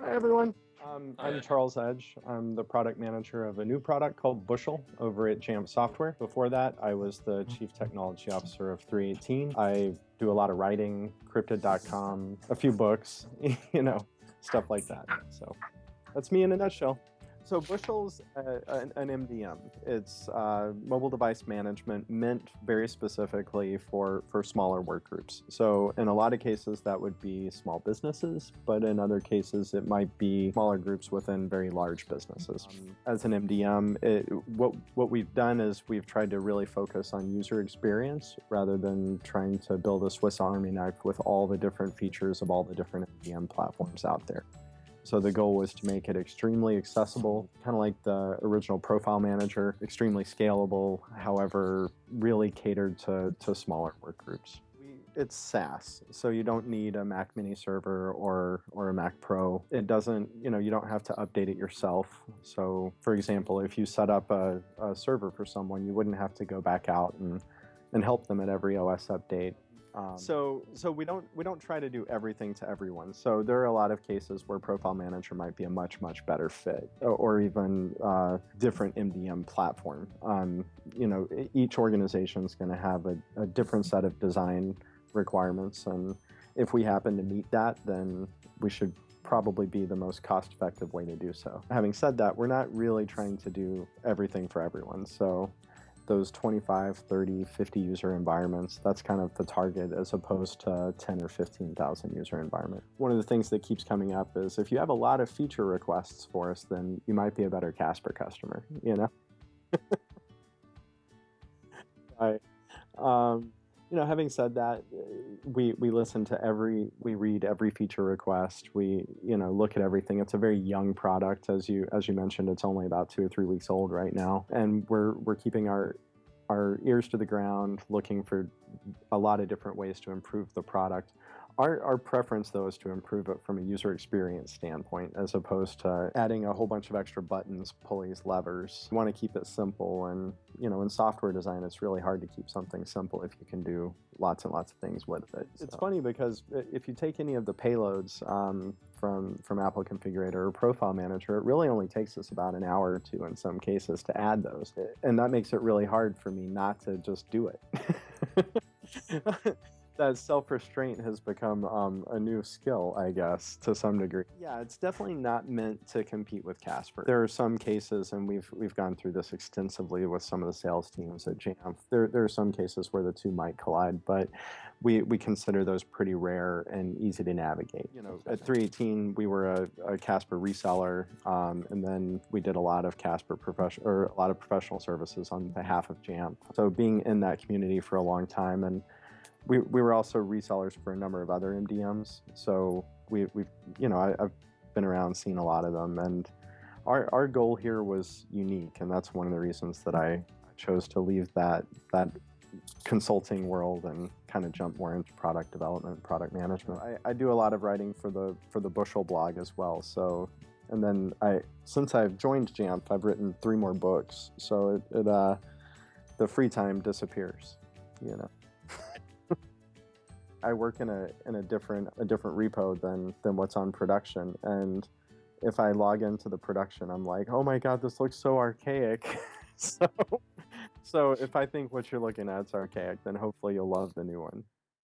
Hi, everyone. I'm Charles Edge. I'm the product manager of a new product called Bushel over at Jamf Software. Before that, I was the chief technology officer of 318. I do a lot of writing, cryptid.com, a few books, stuff like that. So that's me in a nutshell. So Bushel's an MDM. It's mobile device management meant very specifically for smaller work groups. So in a lot of cases, that would be small businesses, but in other cases, it might be smaller groups within very large businesses. As an MDM, what we've done is we've tried to really focus on user experience rather than trying to build a Swiss Army knife with all the different features of all the different MDM platforms out there. So the goal was to make it extremely accessible, kind of like the original Profile Manager, extremely scalable, however, really catered to smaller work groups. It's SaaS, so you don't need a Mac Mini server or a Mac Pro. It doesn't, you don't have to update it yourself. So, for example, if you set up a server for someone, you wouldn't have to go back out and help them at every OS update. So we don't try to do everything to everyone. So there are a lot of cases where Profile Manager might be a much better fit, or even different MDM platform. Each organization is going to have a different set of design requirements, and if we happen to meet that, then we should probably be the most cost-effective way to do so. Having said that, we're not really trying to do everything for everyone. So those 25, 30, 50 user environments, that's kind of the target as opposed to 10 or 15,000 user environment. One of the things that keeps coming up is if you have a lot of feature requests for us, then you might be a better Casper customer, Having said that, we listen to we read every feature request. We, look at everything. It's a very young product. As you mentioned, it's only about 2 or 3 weeks old right now. And we're keeping our ears to the ground, looking for a lot of different ways to improve the product. Our preference, though, is to improve it from a user experience standpoint, as opposed to adding a whole bunch of extra buttons, pulleys, levers. We want to keep it simple, and in software design, it's really hard to keep something simple if you can do lots and lots of things with it. So. It's funny because if you take any of the payloads from Apple Configurator or Profile Manager, it really only takes us about an hour or two in some cases to add those, and that makes it really hard for me not to just do it. That self-restraint has become a new skill, I guess, to some degree. Yeah, it's definitely not meant to compete with Casper. There are some cases, and we've gone through this extensively with some of the sales teams at Jamf. There are some cases where the two might collide, but we consider those pretty rare and easy to navigate. At 318, we were a Casper reseller, and then we did a lot of professional services on behalf of Jamf. So being in that community for a long time, and we were also resellers for a number of other MDMs, so I've been around, seen a lot of them, and our goal here was unique, and that's one of the reasons that I chose to leave that consulting world and kind of jump more into product development, product management. I do a lot of writing for the Bushel blog as well, so. And then since I've joined Jamf, I've written 3 more books, so the free time disappears, I work in a different repo than what's on production, and if I log into the production, I'm like, oh my god, this looks so archaic. So if I think what you're looking at is archaic, then hopefully you'll love the new one.